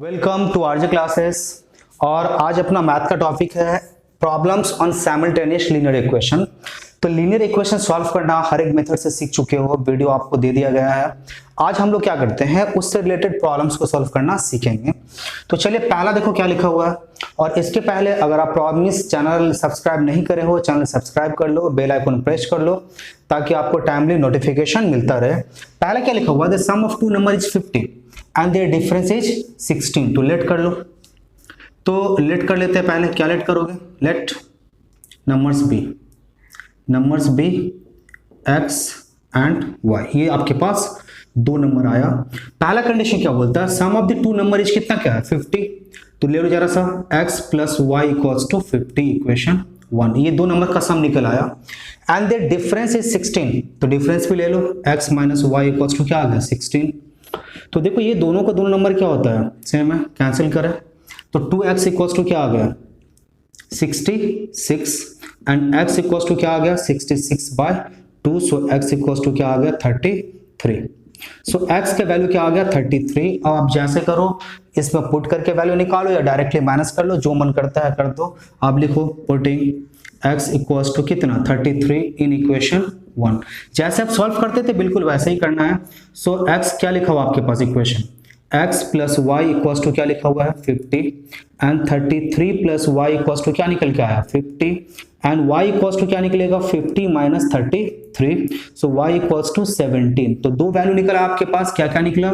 Welcome to RJ classes. और आज अपना मैथ का टॉपिक है problems on simultaneous linear equation. तो लीनियर इक्वेशन सॉल्व करना हर एक मेथड से सीख चुके हो, वीडियो आपको दे दिया गया है। आज हम लोग क्या करते हैं, उससे रिलेटेड प्रॉब्लम्स को सॉल्व करना सीखेंगे। तो चलिए पहला देखो क्या लिखा हुआ है। और इसके पहले अगर आप प्रॉमिस चैनल सब्सक्राइब नहीं करे हो, चैनल सब्सक्राइब कर लो, बेल आइकन प्रेस कर लो ताकि आपको टाइमली नोटिफिकेशन मिलता रहे। पहला क्या लिखा हुआ है, the sum of two number is 50 and their difference is 16। तो लेट कर लो। तो लेट कर लेते हैं। पहले क्या लेट करोगे, let numbers be X and Y. ये आपके पास दो नंबर आया। पहला कंडीशन क्या बोलता है, sum of the two number is कितना क्या है 50। तो ले लो जरा सा x plus Y equals to 50 equation 1। ये दो नंबर का सम निकल आया एंड देयर डिफरेंस इज 16। तो डिफरेंस भी ले लो, x minus y equals to क्या आ गया 16। तो देखो ये दोनों का दोनों नंबर क्या होता है, सेम है, कैंसिल करें तो 2x इक्वल्स टू क्या आ गया 66 एंड x इक्वल्स टू क्या आ गया 66/2। सो x इक्वल्स टू क्या आ गया 33। सो x का वैल्यू क्या आ गया 33। अब आप जैसे करो, इसमें पुट करके वैल्यू निकालो या डायरेक्टली माइनस कर लो, जो मन करता है कर दो। आप लिखो पुटिंग x इक्वल्स टू कितना 33 इन इक्वेशन 1। जैसे आप सॉल्व करते थे बिल्कुल वैसे ही करना है। सो x क्या लिखा हुआ आपके पास equation, x plus Y equals to क्या लिखा हुआ है 50 and 33 plus Y equals to क्या निकल के आया 50 एंड y इक्वल्स टू क्या निकलेगा 50 minus 33। So y equals to 17। तो दो वैल्यू निकला आपके पास, क्या क्या निकला,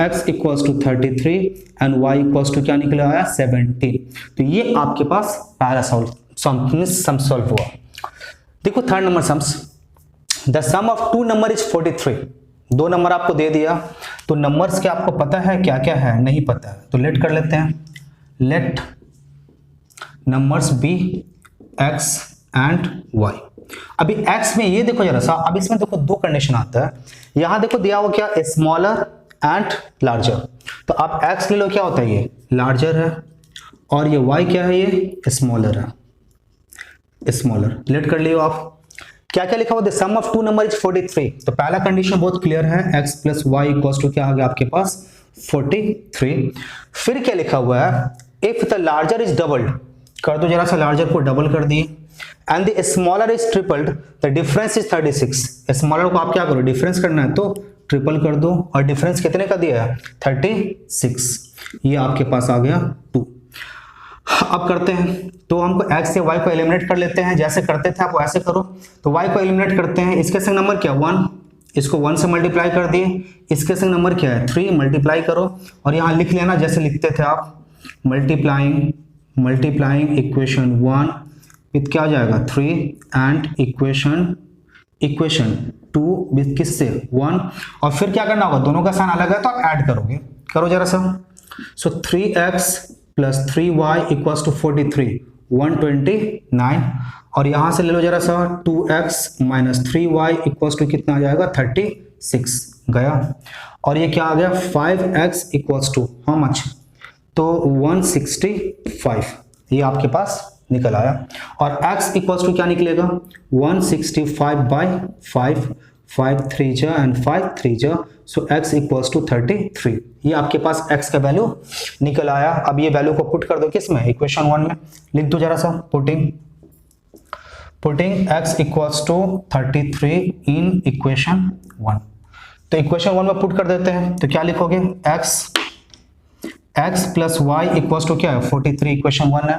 x equals to 33 and y equals to क्या निकला आया 17। तो ये आपके पास पहला सम सॉल्व हुआ। देखो third number sums, the sum of two number is 43। दो नंबर आपको दे दिया, तो नंबर्स के आपको पता है क्या क्या है, नहीं पता है। तो लेट कर लेते हैं, let numbers be x and y। अभी x में ये देखो जरा सा, अब इसमें देखो दो कंडीशन आता है। यहां देखो दिया हुआ क्या, स्मॉलर एंड लार्जर। तो आप x ले लो, क्या होता है ये लार्जर है, और ये y क्या है ये स्मॉलर है, स्मॉलर। लेट कर लियो आप। क्या क्या लिखा हुआ है, sum of two number is 43। तो पहला कंडीशन बहुत क्लियर है, x plus Y equals to क्या आ गया आपके पास 43। फिर क्या लिखा हुआ है, if the larger is doubled, कर दो जरा सा, लार्जर को डबल कर दिए, and the smaller is tripled, the difference is 36। Smaller को आप क्या करो, डिफरेंस करना है तो ट्रिपल कर दो, और डिफरेंस कितने का दिया है 36। ये आपके पास आ गया 2। अब करते हैं, तो हमको x से y को एलिमिनेट कर लेते हैं, जैसे करते थे आप वैसे करो। तो y को एलिमिनेट करते हैं, इसके संग नंबर क्या 1, इसको 1 से मल्टीप्लाई कर दिए, इसके संग नंबर क्या है 3, मल्टीप्लाई करो, और यहाँ लिख लेना जैसे लिखते थे आप, मल्टीप्लाइंग इक्वेशन 1 विथ क्या आ जाएगा 3 एंड इक्वेशन 2 विथ किससे 1। और फिर क्या करना होगा, दोनों का साइन अलग है तो आप ऐड करोगे, करो जरा सा। So 3x plus 3y equals to 43 129। और यहां से ले लो जरा सा 2x minus 3y equals to कितना आ जाएगा 36 गया। और ये क्या आ गया 5x equals to how much, तो 165। ये आपके पास निकल आया। और x इक्वल्स टू क्या निकलेगा 165/5, 5 3 जा एंड 5 3 जा, सो x इक्वल्स टू 33। ये आपके पास x का वैल्यू निकल आया। अब ये वैल्यू को पुट कर दो किस में, इक्वेशन 1 में। लिख दो जरा सा, putting x equals to 33 in equation 1। तो इक्वेशन 1 में पुट कर देते हैं, तो क्या लिखोगे, x plus Y equals to क्या है 43, इक्वेशन 1 है।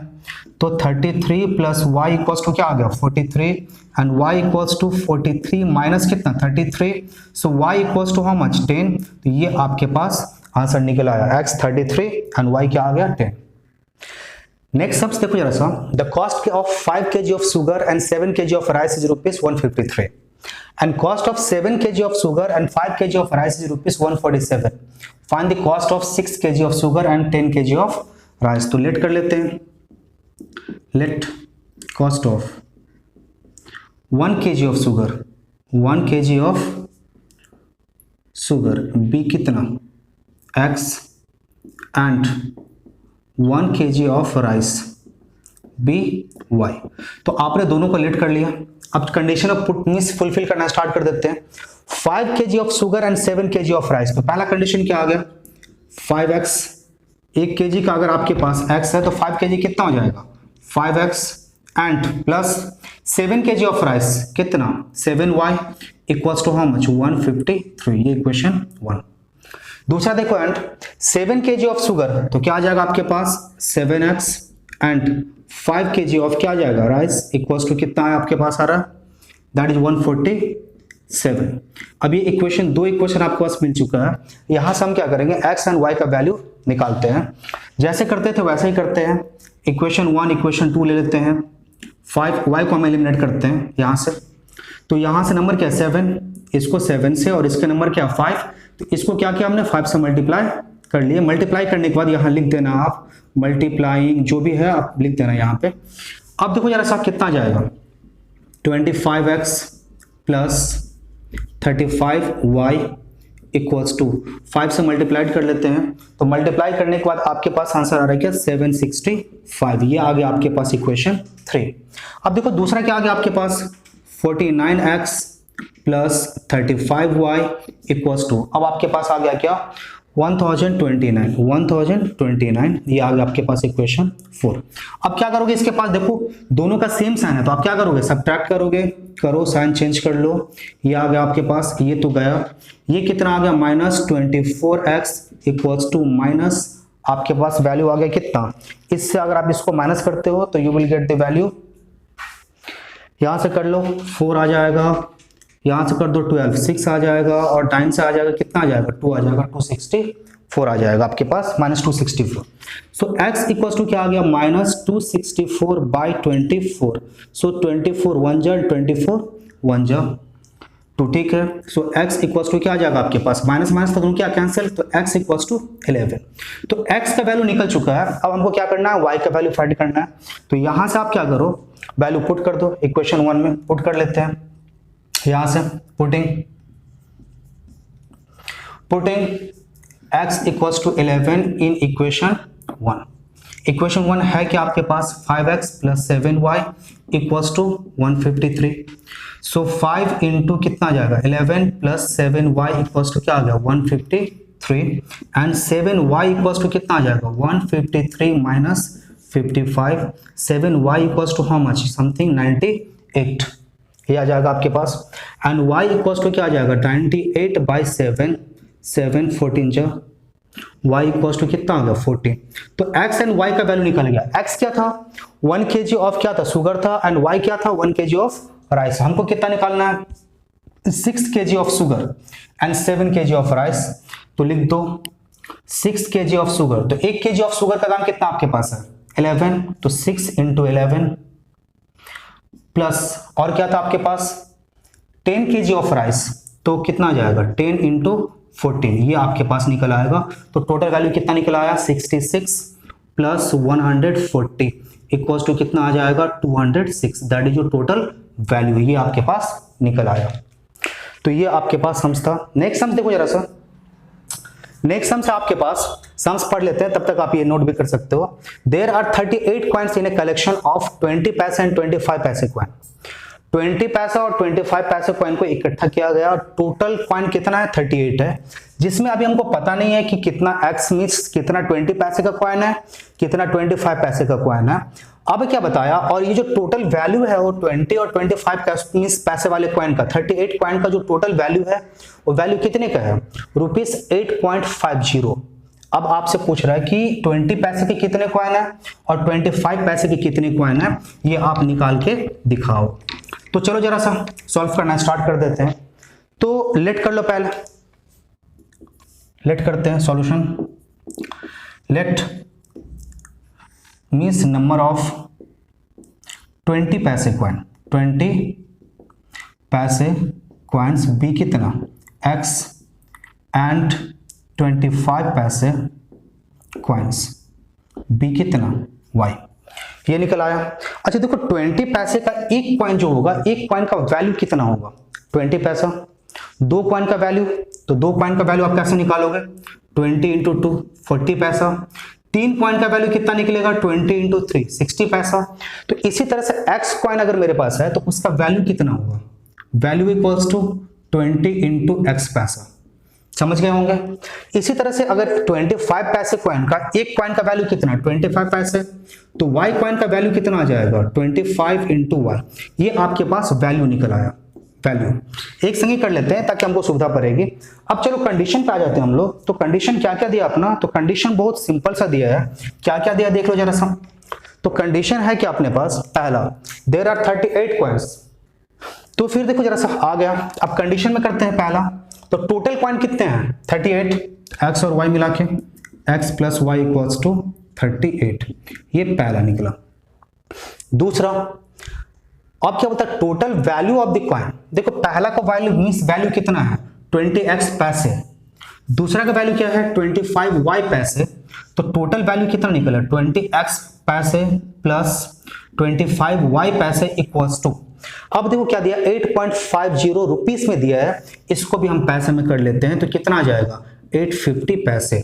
तो 33 प्लस वाई इक्वल्स टू क्या आ गया 43 and y equals to 43 minus कितना 33। So y equals to how much 10। तो ये आपके पास आंसर निकल आया, x 33 एंड y क्या आ गया 10। नेक्स्ट सब्स देखो जरा सा, the cost of 5 kg of sugar and 7 kg of rice is ₹153 and cost of 7 kg of sugar and 5 kg of rice is ₹147. Find the cost of 6 kg of sugar and 10 kg of rice. तो let कर लेते हैं, late cost of 1 kg of sugar, 1 kg of sugar b कितना x and 1 kg of rice b y। तो आपने दोनों को late कर लिया। अब condition of put means fulfil करना स्टार्ट कर देते हैं। 5 kg of sugar and 7 kg of rice. तो पहला कंडीशन क्या आ गया 5x 1 kg का अगर आपके पास x है तो 5 kg कितना हो जाएगा 5x and plus 7 kg of rice कितना 7y equals to how much 153, ये इक्वेशन 1। दूसरा देखो एंड 7 kg ऑफ शुगर तो क्या आ जाएगा आपके पास 7x एंड 5 kg ऑफ क्या आ जाएगा राइस इक्वल्स टू कितना है आपके पास आ रहा है दैट इज 147। अब ये इक्वेशन 2 इक्वेशन आपके पास मिल चुका है। यहां से हम क्या करेंगे x एंड y का वैल्यू निकालते हैं, जैसे करते थे वैसे ही करते हैं। इक्वेशन 1 इक्वेशन 2 ले लेते हैं, 5y को हम एलिमिनेट करते हैं यहां से, तो यहां से नंबर क्या है 7, इसको 7 से और इसके नंबर क्या 5, तो इसको क्या किया हमने 5 से मल्टीप्लाई कर लिए। मल्टीप्लाई करने के बाद यहां लिख देना आप मल्टीप्लाइंग जो भी है आप लिख देना यहां पे। अब देखो जरा सा कितना जाएगा 25x plus 35y equals to 5 से मल्टीप्लाइड कर लेते हैं, तो मल्टीप्लाई करने के बाद आपके पास आंसर आ रहा है क्या 765, ये आ गया आपके पास इक्वेशन 3। अब देखो दूसरा क्या आ गया आपके पास 49x plus 35y equals to, अब आपके पास आ गया क्या 1029, ये आ गया आपके पास इक्वेशन 4। अब क्या करोगे इसके पास देखो दोनों का सेम साइन है तो आप क्या करोगे सब्ट्रैक्ट करोगे, करो साइन चेंज कर लो, ये आ गया आपके पास, ये तो गया, ये कितना आ गया -24x इक्वल्स टू माइनस आपके पास वैल्यू आ गया कितना, इससे अगर आप इसको माइनस करते हो तो you will get the value, यहां से कर लो 4 आ जाएगा, यहां से कर दो 12 6 आ जाएगा और 9 से आ जाएगा कितना आ जाएगा 2 आ जाएगा 264 आ जाएगा आपके पास -264। सो x इक्वल्स टू क्या आ गया -264/24, सो 24 1 जा 24 1 जा 2, ठीक है। सो x इक्वल्स टू क्या आ जाएगा आपके पास माइनस माइनस तो क्या कैंसिल, तो x इक्वल्स टू 11। तो x का वैल्यू निकल चुका है, अब हमको क्या करना है y का वैल्यू फाइंड करना है। तो यहां से आप क्या करो वैल्यू पुट कर दो, इक्वेशन 1 में पुट कर लेते हैं, यहां से putting x equals to 11 in equation 1। Equation 1 है कि आपके पास 5x plus 7y equals to 153। So 5 into कितना आ जाएगा 11 प्लस 7y इक्वल्स टू क्या आ गया 153 एंड 7y इक्वल्स टू कितना आ जाएगा 153 minus 55, 7y equals to how much something 98, ये आ जाएगा आपके पास एंड y इक्वल्स टू क्या आ जाएगा 98/7, 7 14 जा y इक्वल्स टू कितना आ गया 14। तो x एंड y का वैल्यू निकल गया, x क्या था 1 kg ऑफ क्या था शुगर था एंड y क्या था 1 kg ऑफ राइस। हमको कितना निकालना है 6 kg of sugar and 7 kg of rice, तो लिख दो 6 kg ऑफ शुगर, तो 1 kg ऑफ शुगर का दाम कितना आपके पास है 11, तो 6 इंटू 11 प्लस और क्या था आपके पास 10 kg ऑफ राइस, तो कितना आ जाएगा 10 इंटू 14, ये आपके पास निकल आएगा। तो टोटल वैल्यू कितना निकल आया 66 प्लस 140 इक्वल्स टू कितना आ जाएगा 206, that is your total value, ये आपके पास निकल आया। तो ये आपके पास सम्स था। नेक्स्ट सम्स देखो जरा सा, नेक्स्ट सम्स आपके पास सम्स पढ़ लेते हैं, तब तक आप ये नोट भी कर सकते हो। There are 38 coins in a collection of 20 paise and 25 पैसे कॉइन। 20 पैसा और 25 पैसे कॉइन को इकट्ठा किया गया और टोटल कॉइन कितना है 38 है, जिसमें अभी हमको पता नहीं है कि कितना x मींस कितना 20 पैसे का कॉइन है कितना 25 पैसे का कॉइन है। अब क्या बताया, और ये जो टोटल वैल्यू है वो 20 और 25 मींस पैसे वाले कॉइन का 38 कॉइन का जो टोटल वैल्यू है वो वैल्यू कितने का है ₹8.50। अब आपसे पूछ रहा है कि 20 पैसे के कितने कॉइन है और 25 पैसे के कितने कॉइन है, ये आप निकाल के दिखाओ। तो चलो जरा सा सॉल्व करना स्टार्ट कर देते हैं। तो लेट कर लो, पहले लेट करते हैं solution. Let means number of 20 paise coin, 20 paise coins be कितना x and 25 paise coins be कितना y, ये निकल आया। अच्छा देखो 20 पैसे का एक कॉइन जो होगा, एक कॉइन का वैल्यू कितना होगा 20 पैसा, 2 कॉइन का वैल्यू, तो 2 कॉइन का वैल्यू आप कैसे निकालोगे 20 इंटू 2 40 पैसा, 3 कॉइन का वैल्यू कितना निकलेगा 20 इंटू 3 60 पैसा। तो इसी तरह से x कॉइन अगर मेरे पास है तो उसका वैल्यू कितना होगा, value equals to 20 into x paisa, समझ गए होंगे। इसी तरह से अगर 25 पैसे कॉइन का, एक कॉइन का वैल्यू कितना है 25 पैसे, तो वाई कॉइन का वैल्यू कितना आ जाएगा 25 इंटू वाई, ये आपके पास वैल्यू निकल आया। वैल्यू एक संगी कर लेते हैं ताकि हमको सुविधा पड़ेगी। अब चलो कंडीशन पे आ जाते हैं हम लोग। तो कंडीशन क्या क्या दिया अपना, तो कंडीशन बहुत सिंपल सा दिया है। क्या क्या दिया देख लो जरा सा। तो कंडीशन है कि अपने पास पहला देयर आर 38 कॉइन्स, तो फिर देखो जरा सा आ गया। अब कंडीशन में करते हैं पहला, तो टोटल कॉइन कितने हैं 38, एक्स और वाई मिला के x plus Y equals to 38, ये पहला निकला। दूसरा अब क्या होता है total value of the coin, देखो पहला का वैल्यू मींस वैल्यू कितना है 20x पैसे, दूसरा का वैल्यू क्या है 25y पैसे, तो टोटल वैल्यू कितना निकला 20x पैसे प्लस 25y पैसे इक्वल्स टू, अब देखो क्या दिया 8.50 रुपीस में दिया है, इसको भी हम पैसे में कर लेते हैं तो कितना आ जाएगा 850 पैसे।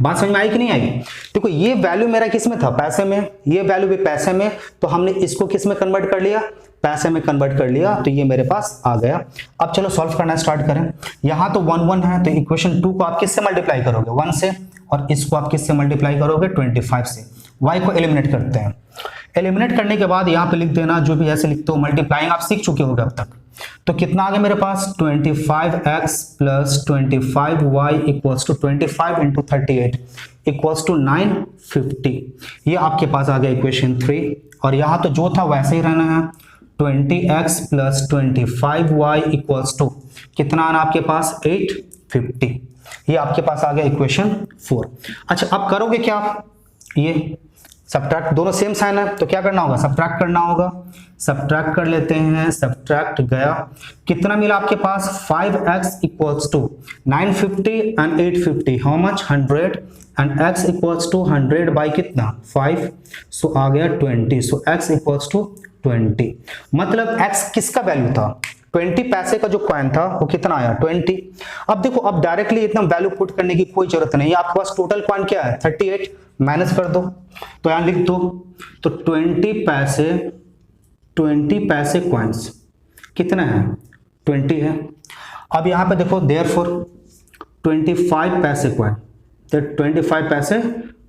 बात समझ में आई कि नहीं आई। देखो ये वैल्यू मेरा किस में था पैसे में, ये वैल्यू भी पैसे में, तो हमने इसको किस में कन्वर्ट कर लिया पैसे में कन्वर्ट कर लिया, तो ये मेरे पास आ गया। अब चलो सॉल्व करना स्टार्ट करें। यहां तो 1 1 है, तो इक्वेशन 2 को आप किससे मल्टीप्लाई करोगे 1 से, और इसको आप किससे मल्टीप्लाई करोगे 25 से। y को एलिमिनेट करते हैं। एलिमिनेट करने के बाद यहाँ पे लिख देना जो भी ऐसे लिखते हो, मल्टीप्लाइंग आप सीख चुके होगे अब तक। तो कितना आ गया मेरे पास 25x plus 25y equals to 25 into 38 equals to 950, ये आपके पास आ गया इक्वेशन 3। और यहाँ तो जो था वैसे ही रहना है 20x plus 25y equals to कितना आना आपके पास 850, ये आपके पास आ गया इक्वेशन 4। अच्छा अब करोगे क्या, ये सब्ट्रैक्ट, दोनों सेम साइन है तो क्या करना होगा सब्ट्रैक्ट करना होगा। सब्ट्रैक्ट कर लेते हैं, सब्ट्रैक्ट गया, कितना मिला आपके पास 5x equals to 950 and 850 how much 100 and x equals to 100 by कितना 5, सो आ गया 20, सो x इक्वल्स टू 20, मतलब x किसका वैल्यू था 20 पैसे का जो कॉइन था वो कितना आया 20। अब देखो अब डायरेक्टली इतना वैल्यू पुट करने की कोई जरूरत नहीं है, आपके पास टोटल कॉइन क्या है 38, माइनस कर दो तो यहां लिख दो, तो 20 पैसे कॉइन्स कितना है 20 है। अब यहां पे देखो देयरफॉर 25 पैसे कॉइन, तो 25 paise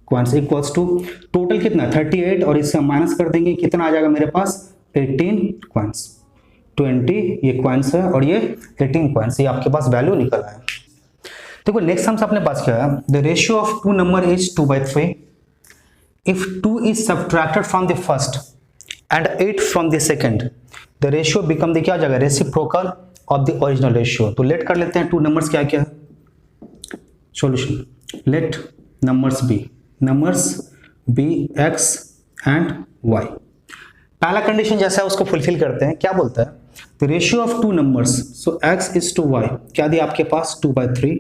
coins equals to total कितना 38 और इससे माइनस कर देंगे कितना आ जाएगा मेरे पास 18 कॉइन्स। 20 ये कॉइन्स है और ये 18 कॉइन्स, ये आपके पास वैल्यू निकल आया। देखो नेक्स्ट सम्स अपने पास क्या है, the ratio of two number is 2/3 if 2 is subtracted from the first and 8 from the second the ratio become the क्या हो जाएगा reciprocal of the original ratio. तो लेट कर लेते हैं टू नंबर्स क्या क्या है solution, let numbers be x and y। पहला कंडीशन जैसा है उसको फुलफिल करते हैं, क्या बोलता है the ratio of two numbers, so x is to y, क्या दिया आपके पास 2/3,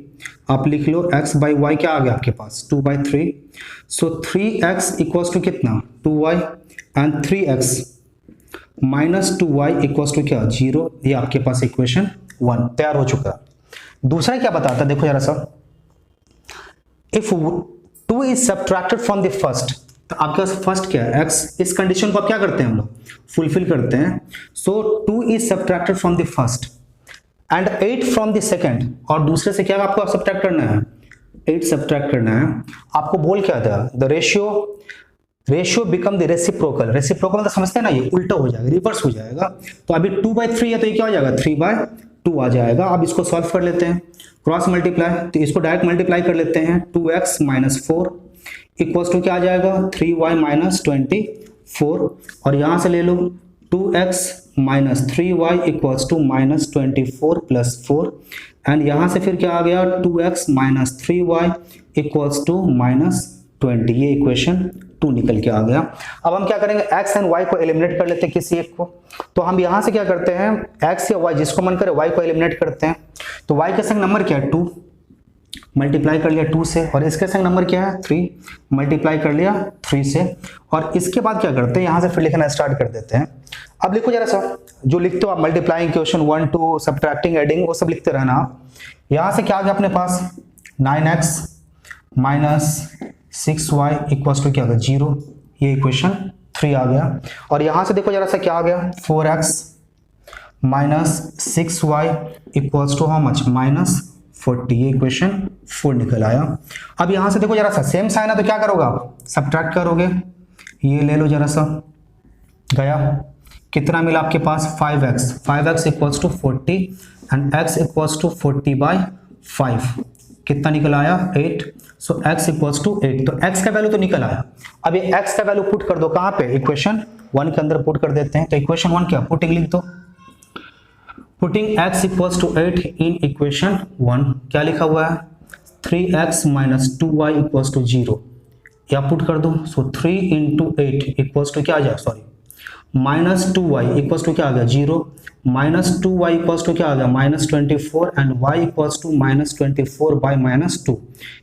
आप लिख लो x बाई वाई क्या आ गया आपके पास 2/3, सो 3x इक्वल्स टू कितना 2y and 3x minus 2y equals to क्या 0, ये आपके पास इक्वेशन 1 तैयार हो चुका। दूसरा क्या बताता है देखो जरा सा, if 2 is subtracted from the first, तो आपके पास फर्स्ट क्या है x, इस कंडीशन को आप क्या करते हैं हम लोग फुलफिल करते हैं, सो 2 is subtracted from the first and 8 from the second, और दूसरे से क्या आपको सब्ट्रैक्ट करना है 8 सब्ट्रैक्ट करना है। आपको बोल क्या था the ratio become the reciprocal, reciprocal मतलब समझते हैं ना ये उल्टा हो जाएगा रिवर्स हो जाएगा, तो अभी 2/3 है तो ये क्या हो जाएगा 3/2 आ जाएगा। अब इसको सॉल्व कर लेते हैं क्रॉस मल्टीप्लाई, तो इसको डायरेक्ट मल्टीप्लाई कर लेते हैं 2x माइनस 4 इक्वल्स टू क्या आ जाएगा 3y माइनस 24, और यहां से ले लो 2x minus 3y equals to minus 24 plus 4, and यहां से फिर क्या आ गया 2x minus 3y equals to minus 20, ये इक्वेशन 2 निकल के आ गया। अब हम क्या करेंगे x एंड y को एलिमिनेट कर लेते हैं किसी एक को, तो हम यहां से क्या करते हैं x या y जिसको मन करे y को एलिमिनेट करते हैं, तो y के संग नंबर क्या है 2, मल्टीप्लाई कर लिया 2 से, और इसके संग नंबर क्या है 3, मल्टीप्लाई कर लिया 3 से, और इसके बाद क्या करते हैं यहां से फिर लिखना स्टार्ट कर देते हैं। अब लिखो जरा सा जो लिखते हो आप मल्टीप्लाइंग क्वेश्चन 1 2 सब्ट्रैक्टिंग एडिंग वो सब लिखते रहना आप। यहां से क्या आ गया अपने पास 9x minus 6y equals to क्या होगा 0, ये इक्वेशन 3 आ गया। और यहां से देखो जरा सा क्या आ गया 4x minus 6y equals to how much minus 40, ये इक्वेशन 4 निकल आया। अब यहां से देखो जरा सा, सेम साइन है तो क्या करोगे आप, सब्ट्रैक्ट करोगे, ये ले लो जरा सा, गया, कितना मिला आपके पास 5x, 5x equals to 40 and x equals to 40/5, कितना निकल आया 8, सो x इक्वल्स टू 8, तो x का वैल्यू तो निकल आया। अब ये x का वैल्यू पुट कर दो कहां पे, इक्वेशन 1 के अंदर पुट कर देते हैं। तो इक्वेशन 1 क्या, पुटिंग लिख दो, putting x equals to 8 in equation 1, क्या लिखा हुआ है 3x minus 2y equals to 0, या पुट कर दो, सो 3 इंटू 8 इक्वल्स टू क्या आ जाए, sorry minus 2y equals to क्या आ गया 0, माइनस 2y इक्वल्स टू क्या आ गया -24 एंड y इक्वल्स टू -24/-2,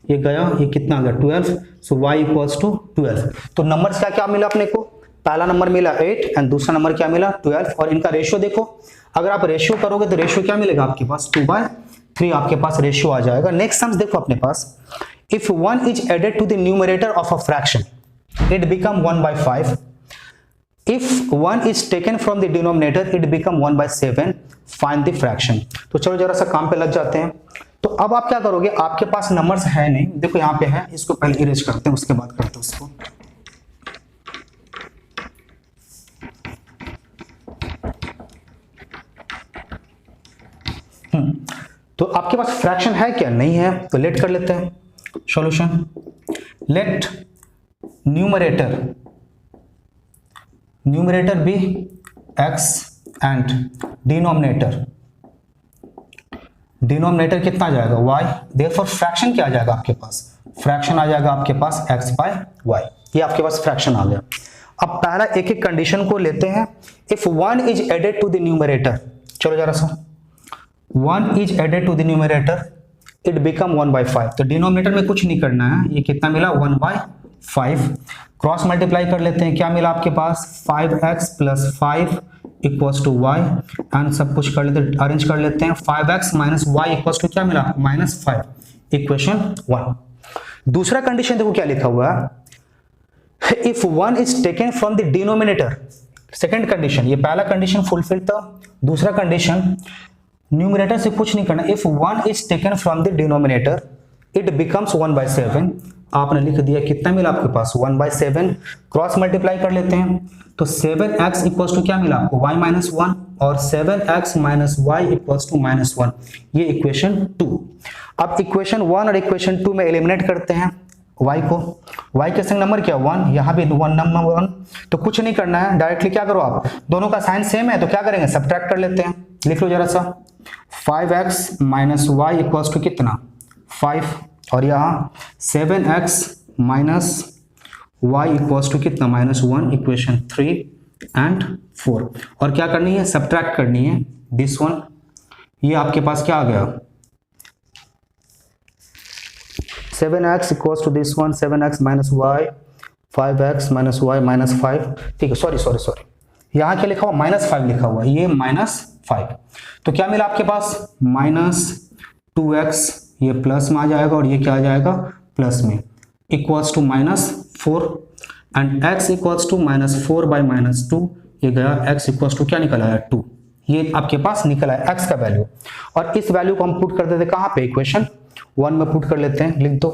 ये गया, ये कितना आ गया 12, सो y इक्वल्स टू 12। तो नंबर्स क्या क्या मिला अपने को, पहला नंबर मिला 8 एंड दूसरा नंबर क्या मिला 12, और इनका रेशियो देखो, अगर आप रेशियो करोगे तो रेशियो क्या मिलेगा आपके पास 2/3 आपके पास रेशियो आ जाएगा। नेक्स्ट सम्स देखो अपने पास, if 1 is added to the numerator of a fraction it become 1/5, if 1 is taken from the denominator it become 1/7, find the fraction। तो चलो जरा सा काम पे लग जाते हैं। तो अब आप क्या करोगे, आपके पास नंबर्स है नहीं, देखो यहाँ पे है, इसको पहले इरेज करते हैं उसके बाद करते हैं उसको। तो आपके पास फ्रैक्शन है क्या, नहीं है, तो लेट कर लेते हैं solution. Let numerator be x and denominator कितना आ जाएगा y, देयरफॉर फ्रैक्शन क्या आ जाएगा आपके पास, फ्रैक्शन आ जाएगा आपके पास x/y, ये आपके पास फ्रैक्शन आ गया। अब पहला एक एक कंडीशन को लेते हैं। If 1 is added to the numerator, चलो जरा सा, 1 is added to the numerator it become 1/5, तो डिनोमिनेटर में कुछ नहीं करना है, ये कितना मिला 1/5, क्रॉस मल्टीप्लाई कर लेते हैं, क्या मिला आपके पास 5x + 5 equals to y, and सब कुछ कर लेते हैं, अरेंज कर लेते हैं, 5x - y इक्वल्स टू क्या मिला -5, इक्वेशन 1। दूसरा कंडीशन देखो क्या लिखा हुआ है, if 1 is taken from the denominator, second condition, ये पहला कंडीशन फुलफिल था, दूसरा कंडीशन न्यूमरेटर से कुछ नहीं करना, if 1 is taken from the denominator it becomes 1/7, आपने लिख दिया, कितना मिला आपके पास 1/7, क्रॉस मल्टीप्लाई कर लेते हैं, तो 7x इक्वल्स टू क्या मिला आपको y-1, और 7x - y इक्वल्स टू -1, ये इक्वेशन 2। अब इक्वेशन 1 और इक्वेशन 2 में एलिमिनेट करते हैं y को, y के संग नंबर क्या 1, यहाँ भी 1 नंबर 1, तो कुछ नहीं करना है, डायरेक्टली क्या करो आप, दोनों का साइन सेम है तो क्या करेंगे सब्ट्रैक्ट कर लेते हैं, लिख लो जरा सा, 5x - y इक्वल्स टू कितना 5, और यहाँ 7x - y इक्वल्स टू कितना -1, इक्वेशन 3 एंड 4, और क्या करनी है सब्ट्रैक्ट करनी है दिस वन, ये आपके पास क्या आ गया 7x equals to this one, 7x - y, 5x - y -5, ठीक है, सॉरी यहाँ क्या लिखा हुआ -5 लिखा हुआ, ये -5, तो क्या मिला आपके पास -2x, ये प्लस में आ जाएगा और ये क्या आ जाएगा प्लस में, equals to -4, and x equals to -4/-2, ये गया, x इक्वल्स टू क्या निकल आया 2, ये आपके पास निकल आया x का वैल्यू, और इस वैल्यू को हम पुट कर देते कहां पे, इक्वेशन 1 में पुट कर लेते हैं, लिख दो,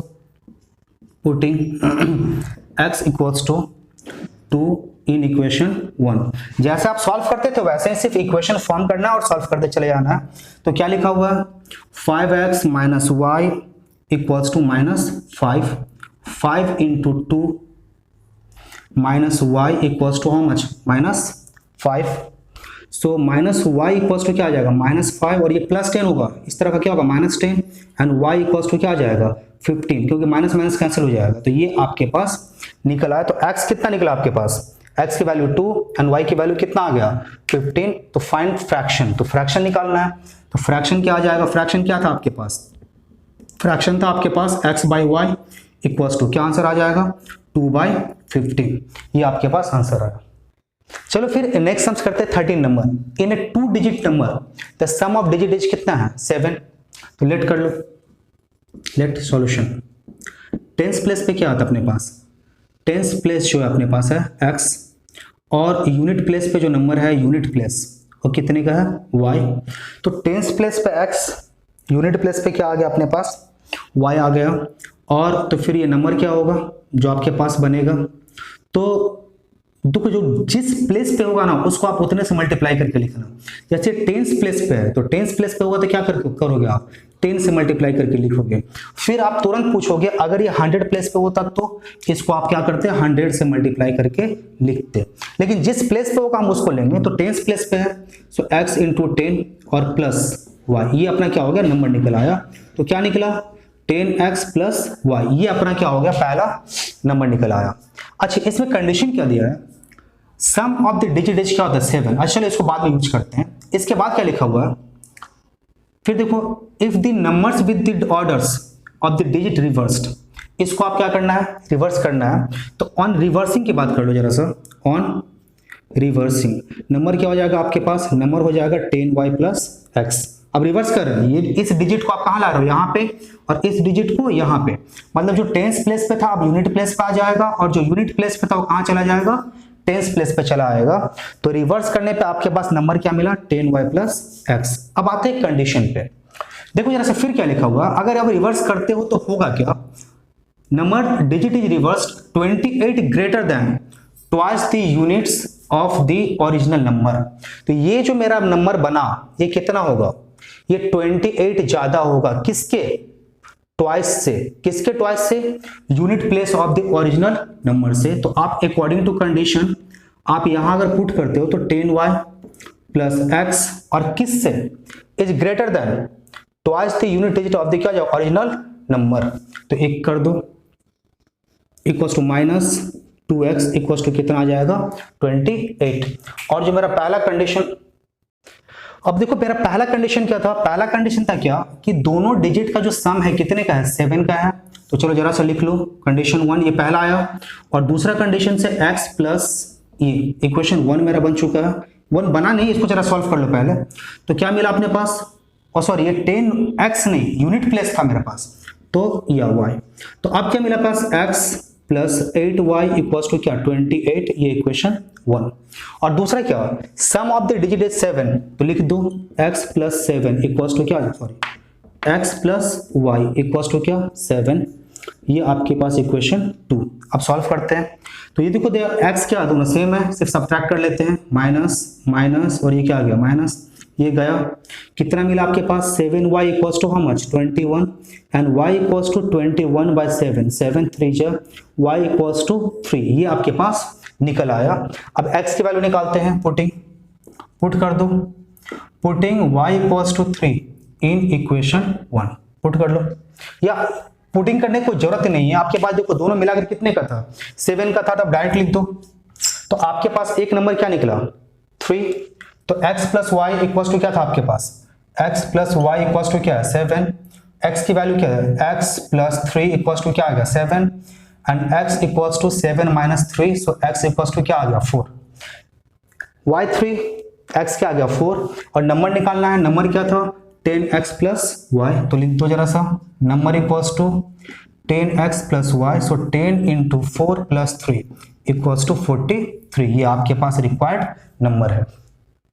putting x equals to 2 in equation 1। जैसे आप सॉल्व करते थे वैसे ही सिर्फ इक्वेशन फॉर्म करना और सॉल्व करते चले जाना है। तो क्या लिखा हुआ है 5x - y equals to -5, 5 into 2 -y equals to how much -5, so -y equals to क्या आ जाएगा -5, और ये +10 होगा, इस तरह का क्या होगा -10, एंड y इक्वल्स टू क्या आ जाएगा 15, क्योंकि माइनस माइनस कैंसिल हो जाएगा, तो ये आपके पास निकला है। तो x कितना निकला आपके पास, x की वैल्यू 2 एंड y की वैल्यू कितना आ गया 15, तो फाइंड फ्रैक्शन, तो फ्रैक्शन निकालना है, तो फ्रैक्शन क्या आ जाएगा, फ्रैक्शन क्या था आपके पास, फ्रैक्शन था आपके पास x/y इक्वल्स टू क्या आंसर आ जाएगा 2/15, ये आपके पास आंसर आया। चलो फिर नेक्स्ट सम्स करते हैं 13 number. In a 2 digit number the sum of digit is कितना है 7, तो लेट कर लो, लेट सॉल्यूशन। टेंस प्लेस पे क्या आता है अपने पास, टेंस प्लेस जो है अपने पास है x, और यूनिट प्लेस पे जो नंबर है यूनिट प्लेस वो कितने का है y, तो टेंस प्लेस पे x यूनिट प्लेस पे क्या आ गया अपने पास, y आ गया, और तो फिर ये नंबर क्या होगा जो आपके पास बनेगा, तो देखो जो जिस प्लेस पे होगा ना उसको आप उतने से मल्टीप्लाई करके लिखना। जैसे टेंस प्लेस पे है तो टेंस प्लेस पे होगा तो क्या करोगे आप 10 से मल्टीप्लाई करके लिखोगे। फिर आप तुरंत पूछोगे अगर ये 100 प्लेस पे होता तो इसको आप क्या करते हैं 100 से मल्टीप्लाई करके लिखते। लेकिन जिस प्लेस पे होगा हम उसको लेंगे, तो टेंस प्लेस पे है सो x इंटू 10 और प्लस y, ये अपना क्या हो गया नंबर निकल आया। तो क्या निकला 10x प्लस y, ये अपना क्या हो गया पहला नंबर निकल आया। अच्छा इसमें कंडीशन क्या दिया है, sum of the digit is क्या होता है 7। अच्छा चलो इसको बाद में यूज करते हैं। इसके बाद क्या लिखा हुआ है, फिर देखो if the numbers with the orders of the digit reversed, इसको आप क्या करना है रिवर्स करना है। तो ऑन रिवर्सिंग की बात कर लो जरा सा, ऑन रिवर्सिंग नंबर क्या हो जाएगा आपके पास, नंबर हो जाएगा 10y प्लस x। अब रिवर्स कर रहे हैं, ये इस डिजिट को आप कहां ला रहे हो यहाँ पे, और इस डिजिट को यहाँ पे, मतलब जो टेंस प्लेस पे था अब यूनिट प्लेस पे आ जाएगा, और जो यूनिट प्लेस पे था वो कहां चला जाएगा टेंस प्लेस पे चला आएगा। तो रिवर्स करने पे आपके पास नंबर क्या मिला 10y प्लस x। अब आते हैं कंडीशन पे, देखो जरा सा फिर क्या लिखा हुआ, अगर आप रिवर्स करते हो तो होगा क्या, number digit is reversed 28 greater than twice the units of the original number. तो ये जो मेरा नंबर बना ये कितना होगा, ये 28 ज्यादा होगा किसके ट्वाइस से, किसके ट्वाइस से unit place of the original number से। तो आप अकॉर्डिंग टू कंडीशन आप यहां अगर पुट करते हो तो 10y प्लस x और किस से is greater than twice the unit digit of the क्या जो ओरिजिनल नंबर। तो एक कर दो equals to minus 2x equals to कितना आ जाएगा 28। और जो मेरा पहला कंडीशन, अब देखो मेरा पहला कंडीशन क्या था, पहला कंडीशन था क्या कि दोनों डिजिट का जो सम है कितने का है 7 का है। तो चलो जरा सा लिख लो कंडीशन 1 ये पहला आया, और दूसरा कंडीशन से x प्लस ये इक्वेशन 1 मेरा बन चुका है, 1 बना नहीं इसको जरा सॉल्व कर लो पहले। तो क्या मिला अपने पास, और सॉरी ये 10x नहीं यूनिट प्लेस था मेरे पास, तो या y। तो अब क्या मिला पास x plus 8y equals to क्या 28, ये इक्वेशन 1। और दूसरा क्या sum of the digit is 7, तो लिख दो x प्लस 7 इक्वल्स टू क्या, sorry x plus y equals to क्या 7, ये आपके पास इक्वेशन 2। अब सॉल्व करते हैं, तो ये देखो x क्या दोनों सेम है, सिर्फ सब्ट्रैक्ट कर लेते हैं, माइनस माइनस और ये क्या आ गया माइनस, ये गया कितना मिला आपके पास 7y equals to how much 21 and y equals to 21 by 7, 7 3 जा y इक्वल्स टू 3, ये आपके पास निकल आया। अब x की वैल्यू निकालते हैं, पुट कर दो, putting y equals to 3 in equation 1, put कर लो, या पुटिंग करने की जरूरत नहीं है आपके पास। देखो दोनों मिलाकर कितने का था 7 का था, तो डायरेक्ट लिख दो। तो आपके पास एक नंबर क्या निकला 3, तो x plus Y equals to क्या था आपके पास, x plus Y equals to क्या है 7, x की वैल्यू क्या है x प्लस 3 इक्वल्स टू क्या आ गया 7 and x equals to 7 minus 3, so x equals to क्या आ गया 4, y3 x क्या आ गया 4, और नंबर निकालना है, नंबर क्या था 10x प्लस y। तो लिख दो जरा सा number equals to 10x plus y, so 10 into 4 plus 3 equals to 43, ये आपके पास रिक्वायर्ड नंबर है।